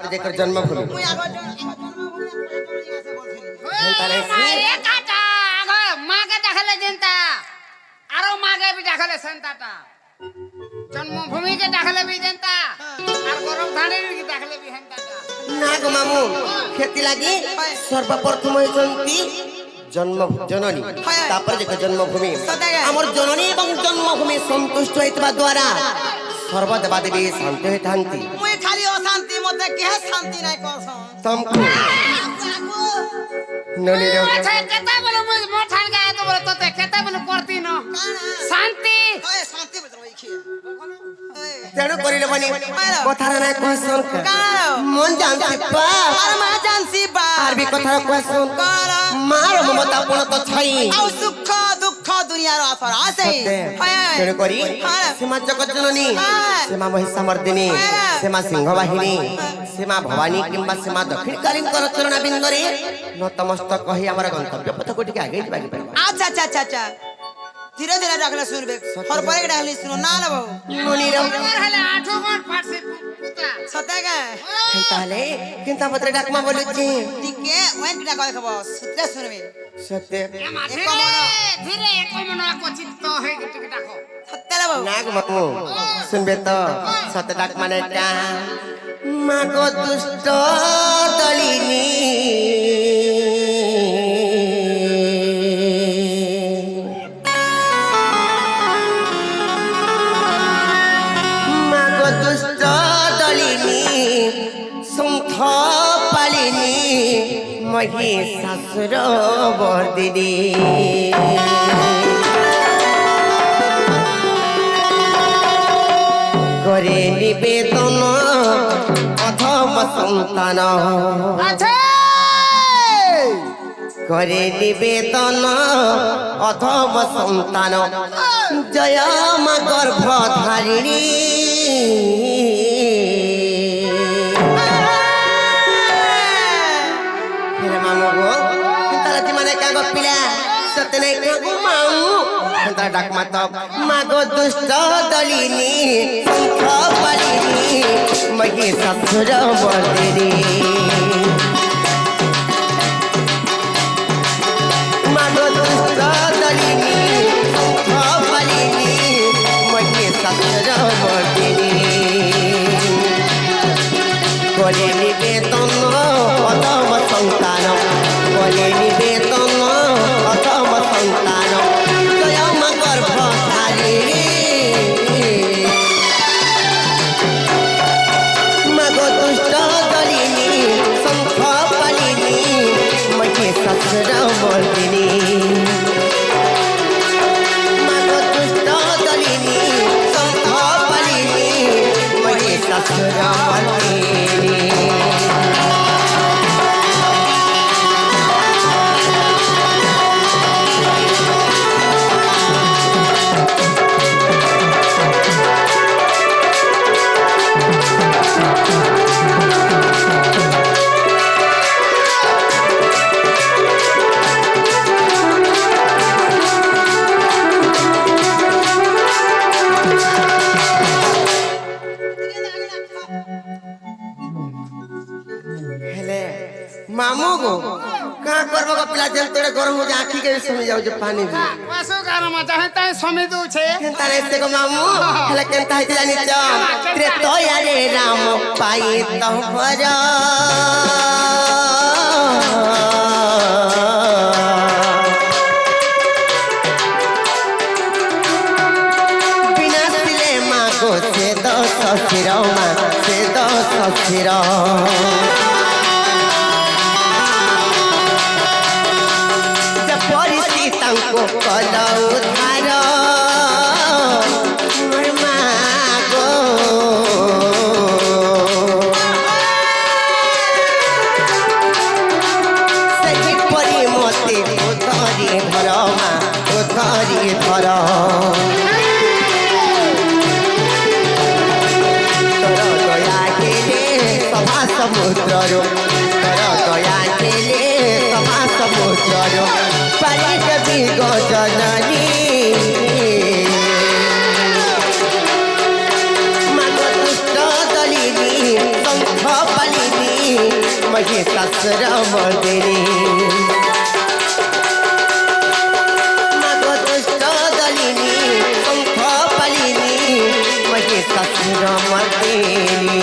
जेकर जन्मभूमि मुई आगो जन्मभूमि আছে বলছিলি তাহলে মারে কাটা আগো মাকে দেখালে চিন্তা আরো মাকে বি দেখালে সেন্তাটা জন্মভূমিকে দেখালে বি চিন্তা আর গরম ধানের কি দেখালে বি হেন্তাটা না গো মামু खेती লাগি সর্বপ্রথম হইছন্তি জন্ম জননী তারপরে যেकर জন্মভূমি আমার জননী এবং জন্মভূমি সন্তুষ্ট হইতবা দ্বারা সর্বদেবাদেবী শান্তি হইতান্তি মুই খালি অশান্তি মতে কেহ শান্তি নাই কস তমকু ননীর আচ্ছা কেতা বলে মুই মোঠান গায় তো বলে তোতে কেতা বলে করতি ন শান্তি ওই শান্তি বলে ওই কি তেণু করিলে মানে কথার নাই কহসন মন জানছি পা আর মা জানছি বা আর বি কথার কহসন মার মমতা পণ তো ছাই আও সুখ দুঃখ দুনিয়ার আসর আছে তেণু করি সীমা জগৎ জননী সীমা মহিষামর্দিনী সীমা সিংহ বাহিনী সীমা ভবানী কিংবা সীমা দক্ষিণকালীন কর চরণ বিন্দরে নতমস্তক কহি আমার গন্তব্য পথকু টিকে আগে যাই পারিবা আচ্ছা আচ্ছা আচ্ছা আচ্ছা ধীরে ধীরে ডাকলে শুনবে হর পরে ডাকলে শুনো না না বাবু ননীর তোমার হলে আঠো গন ফাটছে পুতা সতেগা তাহলে কিন্তু আমাদের ডাকমা বলেছি টিকে ওই ডাক দেখাব সূত্রে শুনবে সত্য ধীরে কমন কচিত তো হই গিয়ে ডাকো সত্যি না বাবু না গো মামু শুনবে তো সত্য ডাক মানে মাগো দুষ্ট দলিনী মাগো দুষ্ট দলিনী সন্থ পালিনী মহিষাসুর বর্দিনী করে নিবেদন অধম সন্তান আচ্ছা করে নিবেদন অধম সন্তান জয় মা গর্ভধারিণী মামু গো তাহলে কি মানে কাগজ পিলা সত্যি নাই কাগু মামু তারা ডাক মাত মাগো দুষ্ট দলিনী শঙ্খ পালিনী মহিষাসুর বর্দিনী মাগো দুষ্ট দলিনী শঙ্খ পালিনী মহিষাসুর বর্দিনী করে নিবেদন অধম সন্তান করে নিবেদন অধম সন্তান জয় মা গর্ভধারিণী মাগো দুষ্ট দলিনী শঙ্খ পালিনী মহিষাসুর বর্দিনী মাগো দুষ্ট দলিনী শঙ্খ পালিনী মহিষাসুর বর্দিনী मामू गो कहाँ करबो का पिला जल तोड़े गरम हो जा आँखी के समय जाओ जो पानी भी वासो गरम चाहे ताई समी दउ छे केनता रहते को मामू हले केनता है जानी च त्रे तो यारे राम पाई तो भरा बिना सिले माँ को से दो ससुरा माँ से दो ससुरा तांको कला उधार मागो सही परी मते उधारी धर मा उधारी धर तोर दया केले सभा समुद्र तोर दया केले सभा समुद्र पारी कवि गजननी मागो दुष्ट दलिनी शंख पाली पालिनी महिषासुर मर्दिनी मागो दुष्ट दलिनी शंख पालिनी महिषासुर मर्दिनी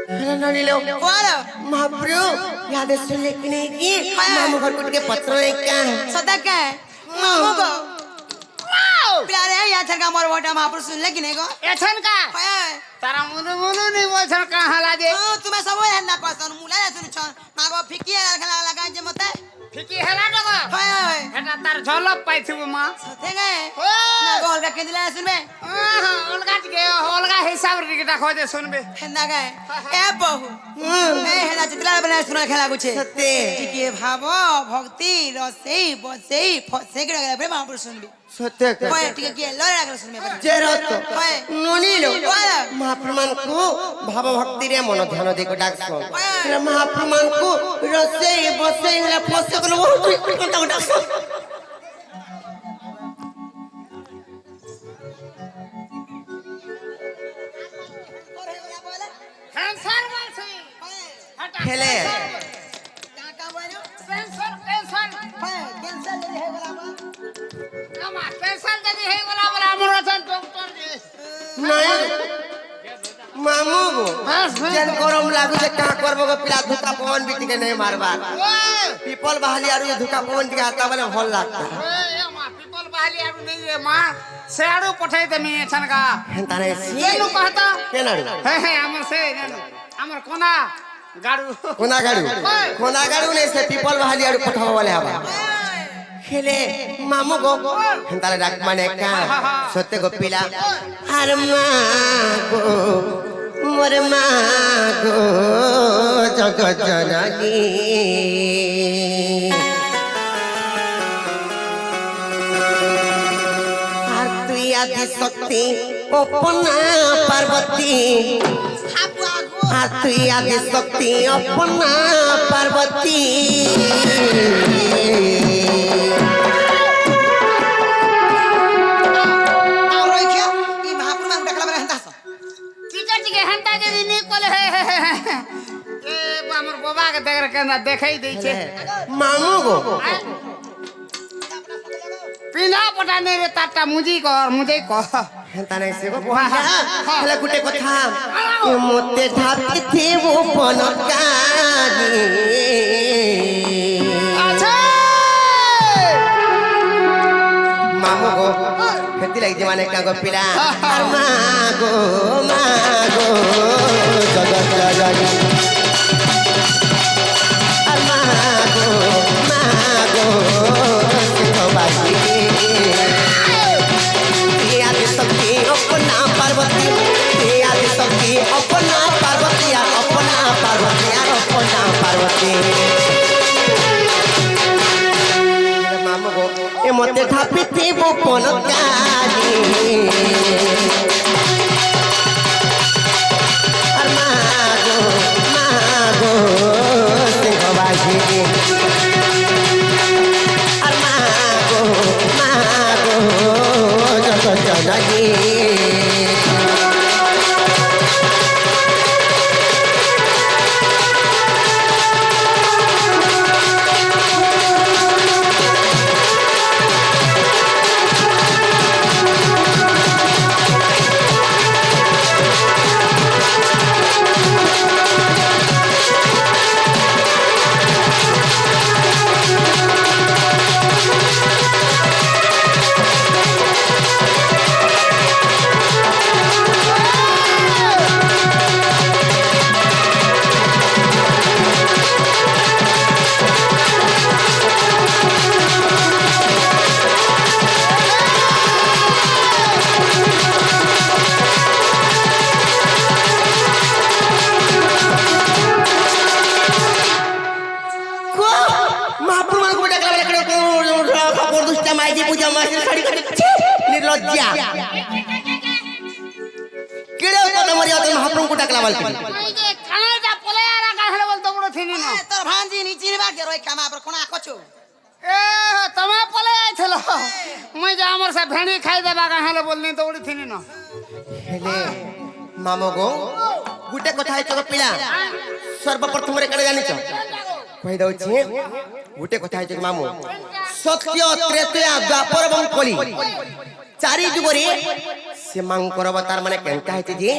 बोलो महाप्रभु याद से लेकिन की मामू घर कुट के पत्र नहीं क्या सदा क्या है मामू को प्यारे हैं यहाँ छर का मोर वोटा महापुरुष सुन ले कि नहीं को एछन का है तारा मुनु मुनु नहीं बोल छन का हला दे तुम्हें सब है ना पसंद मुला है सुन छन मागो फिकी लगा लगा जे मते फिकी हला दो है एटा तार झलप पाइ थिबु मा सते गए ना गोल का केंदिला सुनबे ओलगा के ओलगा हिसाब रिकटा खोजे सुनबे ना गए ए बहु ए हेना चितला बना सुना खेला गुछे सत्य के भावो भक्ति रसे बसे फसे के लगा बे महापुरुष सुनबे सत्य होय ठीक है लरे लगा सुनबे जेरत होय नुनीलो महाप्रमान को भाव भक्ति रे मन ध्यान दे को डाकसो रे महाप्रमान को रसे बसे रे फसे को बहुत को डाकसो कैंसर बोल छी हटा खेले का बोलो कैंसर कैंसर होय कैंसर ले है वाला कमा कैंसर जदी हे वाला वाला मोरसन डॉक्टर जी नहीं मामू जन गरम लागू जे का करबो को पिला धुका पवन बिटी के नहीं मारबा ओए पीपल बहाली आरु ये धुका पवन के हाथा वाले भल लागता ओए मा पीपल बाहली आरु नहीं रे मा सेआडू पठाई दे मी छन का हेंता रे येनु कहता केनाडू हे हमर से हमर कोना गाड़ू कोना गाड़ू ने से पीपल बहाली आरु पठावा वाले हवा खेले मामू गो हेंता रे डाक माने का सत्य गो पिला हर मागो मोर मागो जगत जननी आदि शक्ति अपना पार्वती तुई आदि शक्ति अपना पार्वती और रोई क्या ई महापुरुष में देखला बरे हंता टिकट के हंता जे नहीं कोले ए हमर बाबा के देख के देखै दै छै मामू गो पिना पटा नहीं रे ताता मुजी को हेंता नहीं से गो हेला गुटे कथा ए मोते ढापी थे वो पनकारी अच्छा मामू गो खेती लगी जमाने का गो पिला मागो मागो जगत जननी मागो मागो सिंहबाजी आदि शक्ति अपना पार्वती आदि शक्ति अपना पार्वती अपना पार्वती अपना पार्वती मामू गो ए मते ढापी थी वो पनकारी मागो मागो सिंहबाजी मागो मागो जगत जननी तुमको टकला वाल এই যে কানাটা পলে আর গাহলে বল দৌড় থিনি না তোর ভাঞ্জি নি চিনবা কে রই কামা পর কোনা কচু এ তুমি পলে আইছিল মই যে আমার সে ভেনি খাই দেবা গাহলে বলনি দৌড়ি থিনি না हेले मामो गो गुटे कथा है तो पिला सर्वप्रथम रे कड़े जानि छ कहि दउ छी गुटे कथा है मामू सत्य त्रेतया द्वापर एवं कली चारि जुग रे से मांकर अवतार माने केनता है जे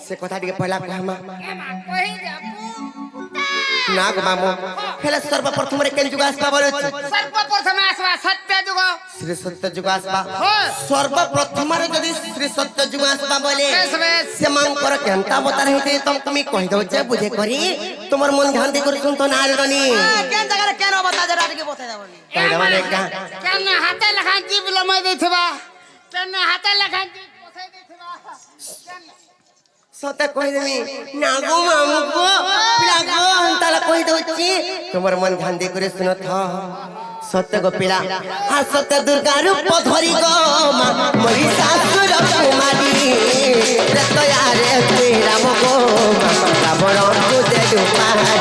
से कथा टिके पहला कहमा কই যাবো ना गो मामू हेले सर्वप्रथम रे केन जुग आसबा बोले সর্বপ্রথম আসবা সত্য যুগ श्री सत्य जुग आसबा হয় सर्वप्रथम रे जदि श्री सत्य जुग आसबा बोले বেশ বেশ से मांकर केनता अवतार हेते तुम कहि दउ जे बुझे करी तुमर मन ध्यान दे कर सुन तो ना रनी কেন জায়গা কেন বতা যে রাটিকে বতে যাবনি कहि माने का কেন হাতে লেখা জীব লমাই দেইথবা কেন হাতে লেখা জীব পছাই দেইথবা কেন सत्य कहि देमी नागो मामू को पिला गो ताला कहि दउची तुमर मन ध्यान दे करे सुन था सत्य गो पिला हा सत्य दुर्गा रूप धरि गो मरी सासुर कुमारी रे तो यारे ते राम गो रावण को दे दुपारे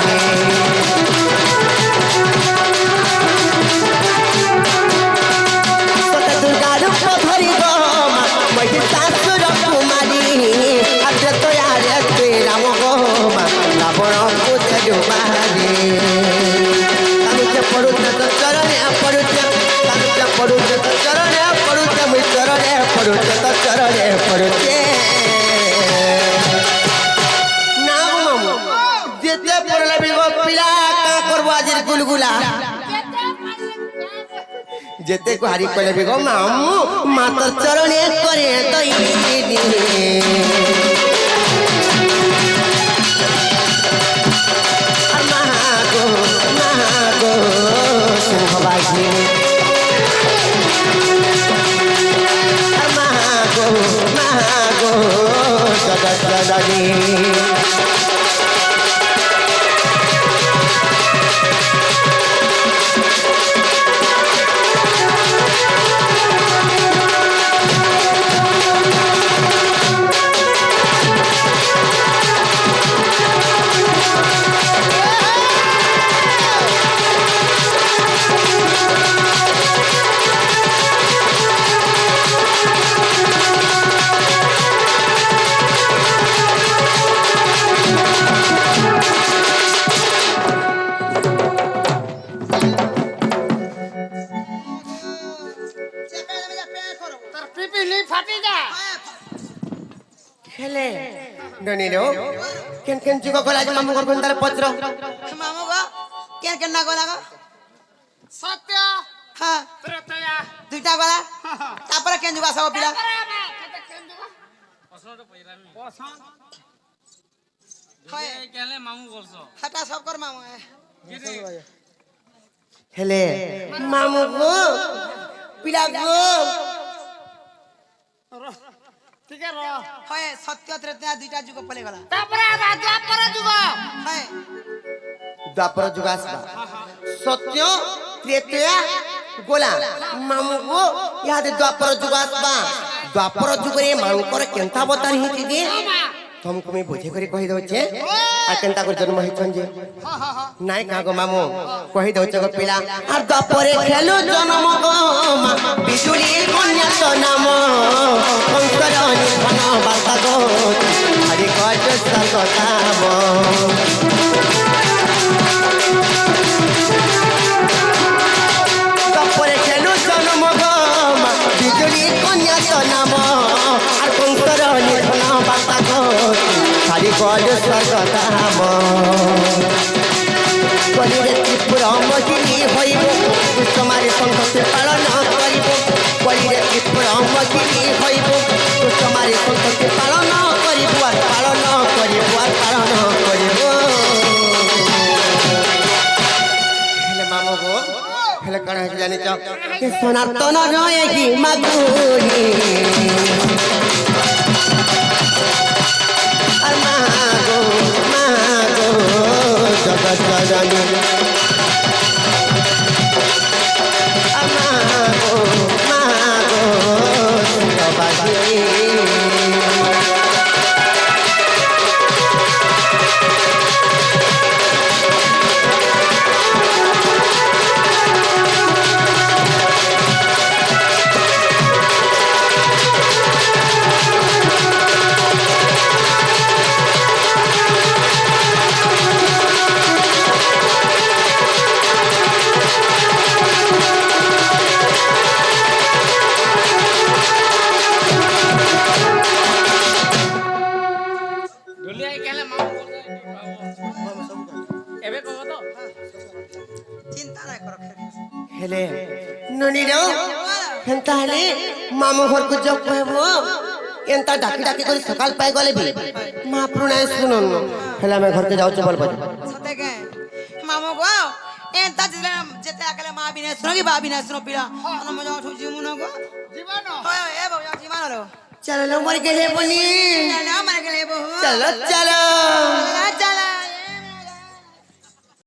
सत्य दुर्गा रूप धरि गो मरी सासुर कुमारी रे तो यारे ते राम गो रावण को दे दुपारे पड़ुचे तो चरणे पड़ुचे पड़ुचे तो चरणे पड़ुचे मुई चरणे पड़ुचे तो चरणे पड़ुचे ना मामू जेते पड़ला बिगो पिला का करबो आजिर गुलगुला जेते को हारी कले बिगो मामू मातर चरणे करे तई सिंहवाहिनी महागो महागो जगत जननी তোর পিপিলি ফাটি যা खेले डनी रो केन जुगो गला जे मामू घर गंदार पत्र মামু গো কেন কেন না গলা গো সত্য হ্যাঁ ত্রেতয়া দুইটা গলা তারপরে কেন যুগ আসব পিলা হয় কেলে মামু করছ হাটা সব কর মামু हेले मामू गो पिला गो ঠিক আছে হয় সত্য ত্রেতয়া দুইটা যুগ পলে গলা তারপরে আবার দ্বাপর যুগ হয় द्वापर जुग आसबा सत्य त्रेतया गोला मामू गो याद द्वापर जुग आसबा द्वापर जुग रे मांकर केनता अवतार हिची जे तुमको मैं बुझे करी कहि दउ छे आ केनता कर जन्म हिचन जे नाय का गो मामू कहि दउ छ गो पिला आ द्वापरे खेलु जन्म गो बिजुली कन्या तो नाम कंकर निधन बाता गो हरि कट सतताम द्वापरे खेलु जन्म गो बिजुली कन्या तो नाम आ कंकर निधन बाता गो हरि कट सतताम कलिरे त्रिपुर मगिनी होइब कुसुमारे संघते पालन करिब कलिरे त्रिपुर मगिनी होइब कुसुमारे संघते पालन करिब पालन करिब पालन करिब हेले मामू गो हेले कण है जानि छ के सनातन रही मागुरी मागो मागो जगत जननी मागो मागो सिंहवाहिनी জলি আই কেলে মাও এবে কব তো চিন্তা নাই কর ହେଲେ ନନୀର ହେନ୍ତା ହେଲେ ମାମୁଁ ଘରକୁ ଯୋଗ କହିବ ଏନ୍ତା ଡାକି ଡାକି କରି ସକାଳ ପାଇ ଗଲେ ବି ମହାପ୍ରଭୁ ନାଇଁ ଶୁଣୁନ ହେଲେ ଆମେ ଘରକେ ଯାଉଛୁ ବୋଲ ବୋଲ ସତେ କେ ମାମୁ ଗো ଏନ୍ତା ଯେତେ ଆକଲେ ମା ବିନା ଶୁଣ କି ବା ବିନା ଶୁଣ ପିଲା ମନ ମଜା ଉଠୁ ଜିମୁ ନ ଗো জীবন হয় এ বাবু জীবন র ଚାଲ ମରି ଗଲେ ବନି না মানে গেলে বহু ଚାଲ ଚାଲ